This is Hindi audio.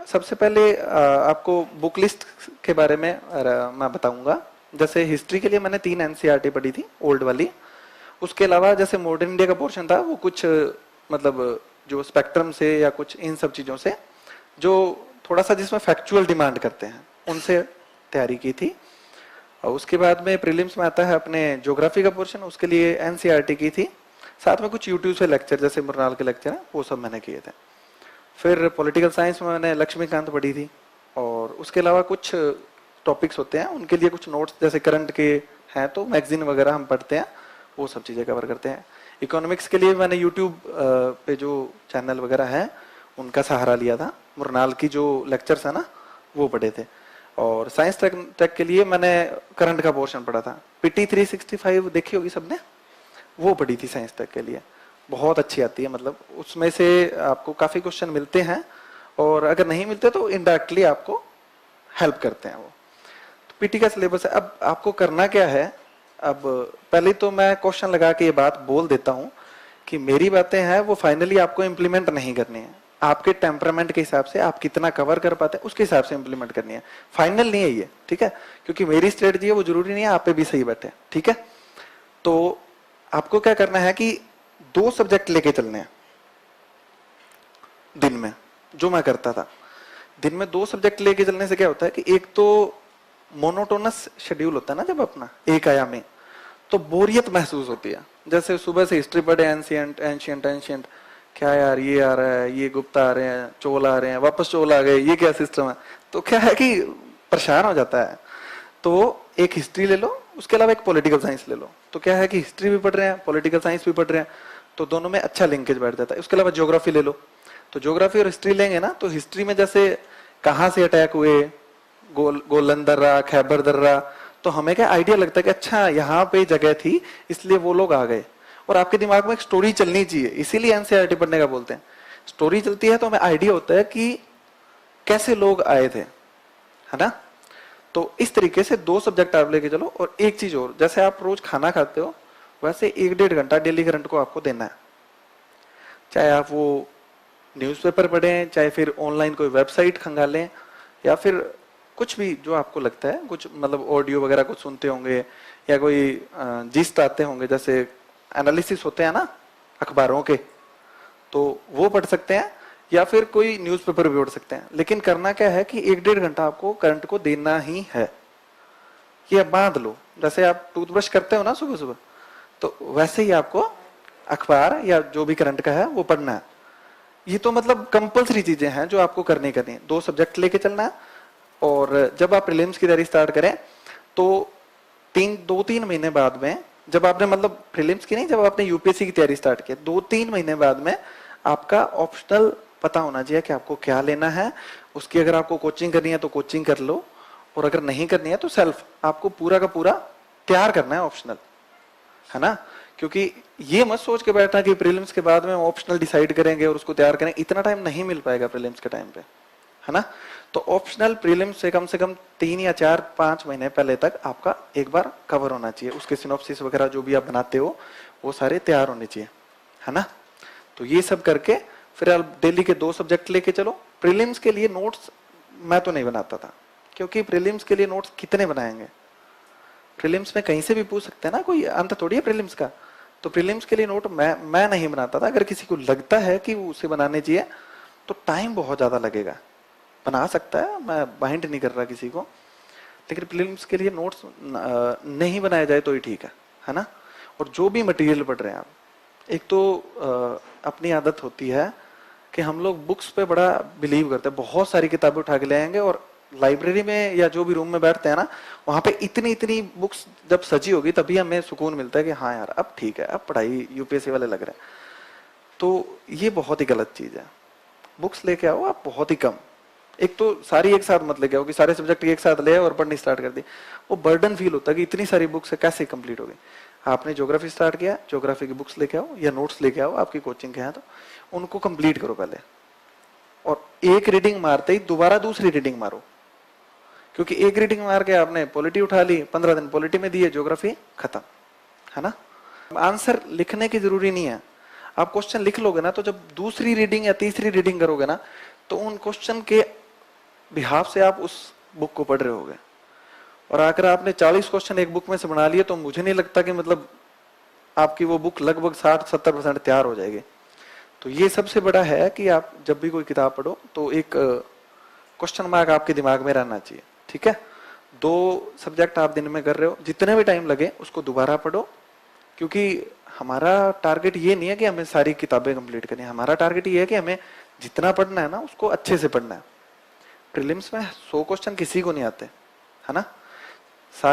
सबसे पहले आपको बुक लिस्ट के बारे में मैं बताऊंगा। जैसे हिस्ट्री के लिए मैंने 3 एनसीईआरटी पढ़ी थी ओल्ड वाली। उसके अलावा जैसे मॉडर्न इंडिया का पोर्शन था वो कुछ मतलब जो स्पेक्ट्रम से या कुछ इन सब चीजों से जो थोड़ा सा जिसमें फैक्चुअल डिमांड करते हैं उनसे तैयारी की थी। और उसके बाद में प्रीलिम्स में आता है अपने ज्योग्राफी का पोर्शन, उसके लिए एनसीईआरटी की थी। साथ में कुछ यूट्यूब से लेक्चर जैसे मृणाल के लेक्चर हैं वो सब मैंने किए थे। फिर पॉलिटिकल साइंस में मैंने लक्ष्मीकांत पढ़ी थी। और उसके अलावा कुछ टॉपिक्स होते हैं उनके लिए कुछ नोट्स जैसे करंट के हैं तो मैगजीन वगैरह हम पढ़ते हैं, वो सब चीजें कवर करते हैं। इकोनॉमिक्स के लिए मैंने यूट्यूब पे जो चैनल वगैरह है उनका सहारा लिया था। मृणाल की जो लेक्चर्स है ना वो पढ़े थे। और साइंस टेक के लिए मैंने करंट का पोर्शन पढ़ा था। पीटी 365 देखी होगी सबने, वो पढ़ी थी साइंस टेक के लिए। बहुत अच्छी आती है, मतलब उसमें से आपको काफी क्वेश्चन मिलते हैं और अगर नहीं मिलते तो इनडायरेक्टली आपको हेल्प करते हैं वो। तो पीटी का सिलेबस है। अब आपको करना क्या है, अब पहले तो मैं क्वेश्चन लगा के ये बात बोल देता हूं कि मेरी बातें हैं वो फाइनली आपको इम्प्लीमेंट नहीं करनी है। आपके टेम्परामेंट के हिसाब से आप कितना कवर कर पाते हैं उसके हिसाब से इम्प्लीमेंट करनी है, फाइनल नहीं है ये, ठीक है। क्योंकि मेरी स्ट्रेटजी है वो जरूरी नहीं है आप पे भी सही बैठे, ठीक है। तो आपको क्या करना है कि 2 सब्जेक्ट लेके चलने हैं दिन में, जो मैं करता था। दिन में 2 सब्जेक्ट लेके चलने से क्या होता है कि एक तो मोनोटोनस शेड्यूल होता है ना जब अपना एक आयामी, तो बोरियत महसूस होती है। जैसे सुबह से हिस्ट्री पढ़े एंशियंट एंशियंट एंशियंट, क्या यार ये आ रहा है, ये गुप्ता आ रहे हैं, चोल आ रहे हैं, वापस चोल आ गए, ये क्या सिस्टम है। तो क्या है कि परेशान हो जाता है। तो एक हिस्ट्री ले लो, उसके अलावा एक पॉलिटिकल साइंस ले लो। तो क्या है कि हिस्ट्री भी पढ़ रहे हैं, पॉलिटिकल साइंस भी पढ़ रहे हैं, तो दोनों में अच्छा लिंकेज बैठ जाता है। उसके अलावा ज्योग्राफी ले लो, तो ज्योग्राफी और हिस्ट्री लेंगे ना तो हिस्ट्री में जैसे कहाँ से अटैक हुए, गोलन दर्रा, खैबर दर्रा, तो हमें क्या आइडिया लगता है कि अच्छा यहाँ पे जगह थी इसलिए वो लोग आ गए। और आपके दिमाग में एक स्टोरी चलनी चाहिए, इसीलिए एनसीईआरटी पढ़ने का बोलते हैं। स्टोरी चलती है तो हमें आइडिया होता है कि कैसे लोग आए थे, है ना। तो इस तरीके से 2 सब्जेक्ट आप लेके चलो। और एक चीज और, जैसे आप रोज खाना खाते हो वैसे 1-1.5 घंटा डेली करंट को आपको देना है। चाहे आप वो न्यूज़पेपर पढ़ें, चाहे फिर ऑनलाइन कोई वेबसाइट खंगालें, या फिर कुछ भी जो आपको लगता है, कुछ मतलब ऑडियो वगैरह कुछ सुनते होंगे या कोई जिस्ट आते होंगे, जैसे एनालिसिस होते हैं ना अखबारों के, तो वो पढ़ सकते हैं, या फिर कोई न्यूज़पेपर भी पढ़ सकते हैं। लेकिन करना क्या है कि 1-1.5 घंटा आपको करंट को देना ही है। ये बांध लो, जैसे आप टूथब्रश करते हो ना सुबह सुबह, तो वैसे ही आपको अखबार या जो भी करंट का है वो पढ़ना है। ये तो मतलब कंपल्सरी चीजें हैं जो आपको करनी है। 2 सब्जेक्ट लेके चलना है। और जब आप प्रीलिम्स की तैयारी स्टार्ट करें तो 2-3 महीने बाद में, जब आपने मतलब प्रीलिम्स की नहीं, जब आपने यूपीएससी की तैयारी स्टार्ट की 2-3 महीने बाद में आपका ऑप्शनल पता होना चाहिए कि आपको क्या लेना है। उसकी अगर आपको कोचिंग करनी है तो कोचिंग कर लो, और अगर नहीं करनी है तो सेल्फ आपको पूरा का पूरा तैयार करना है ऑप्शनल, है ना। क्योंकि ये मत सोच के बैठना कि प्रीलिम्स के बाद में ऑप्शनल डिसाइड करेंगे और उसको तैयार करेंगे, इतना टाइम नहीं मिल पाएगा प्रीलिम्स के टाइम पे, है ना। तो ऑप्शनल प्रीलिम्स से कम 3 या 4-5 महीने पहले तक आपका एक बार कवर होना चाहिए। उसके सिनॉप्सिस वगैरह जो भी आप बनाते हो वो सारे तैयार होने चाहिए, है ना। तो ये सब करके फिर आप डेली के 2 सब्जेक्ट लेके चलो। प्रीलिम्स के लिए नोट्स मैं तो नहीं बनाता था, क्योंकि प्रीलिम्स के लिए नोट्स कितने बनाएंगे। प्रीलिम्स में कहीं से भी पूछ सकते हैं ना, कोई अंत थोड़ी है प्रीलिम्स का। तो प्रीलिम्स के लिए नोट मैं नहीं बनाता था। अगर किसी को लगता है कि उसे बनाने चाहिए तो टाइम बहुत ज्यादा लगेगा, बना सकता है, मैं बाइंड नहीं कर रहा किसी को। लेकिन प्रीलिम्स के लिए नोट्स नहीं बनाया जाए तो ही ठीक है ना। और जो भी मटेरियल पढ़ रहे हैं आप, एक तो अपनी आदत होती है कि हम लोग बुक्स पे बड़ा बिलीव करते हैं। बहुत सारी किताबें उठा के ले आएंगे और लाइब्रेरी में या जो भी रूम में बैठते हैं ना, वहां पे इतनी इतनी बुक्स जब सजी होगी तभी हमें सुकून मिलता है कि हाँ यार अब ठीक है, अब पढ़ाई यूपीएससी वाले लग रहे हैं। तो ये बहुत ही गलत चीज है। बुक्स लेके आओ आप बहुत ही कम। एक तो सारी एक साथ मत लेके आओ कि सारे सब्जेक्ट एक साथ ले और पढ़नी स्टार्ट कर दी। वो बर्डन फील होता है कि इतनी सारी बुक्स है कैसे कंप्लीट होगी। आपने ज्योग्राफी स्टार्ट किया, ज्योग्राफी की बुक्स लेके आओ या नोट्स लेके आओ, आपकी कोचिंग के हैं तो उनको कंप्लीट करो पहले। और एक रीडिंग मारते ही दोबारा दूसरी रीडिंग मारो, क्योंकि एक रीडिंग मार के आपने पॉलिटी उठा ली, 15 दिन पॉलिटी में दिए, ज्योग्राफी खत्म, है ना। आंसर लिखने की जरूरी नहीं है। आप क्वेश्चन लिख लोगे ना तो जब दूसरी रीडिंग या तीसरी रीडिंग करोगे ना तो उन क्वेश्चन के बिहाफ से आप उस बुक को पढ़ रहे होगे। और अगर आपने 40 क्वेश्चन एक बुक में से बना लिए तो मुझे नहीं लगता कि मतलब आपकी वो बुक लगभग 60-70% तैयार हो जाएगी। तो ये सबसे बड़ा है कि आप जब भी कोई किताब पढ़ो तो एक क्वेश्चन मार्क आपके दिमाग में रहना चाहिए। ठीक है, 2 सब्जेक्ट आप दिन में कर रहे हो, जितने भी टाइम लगे उसको दोबारा पढ़ो, क्योंकि हमारा टारगेट ये नहीं है कि हमें सारी किताबें कंप्लीट करनी है, हमारा टारगेट ये है कि हमें जितना पढ़ना है ना उसको अच्छे से पढ़ना है। प्रीलिम्स में 100 क्वेश्चन किसी को नहीं आते, है ना, सारे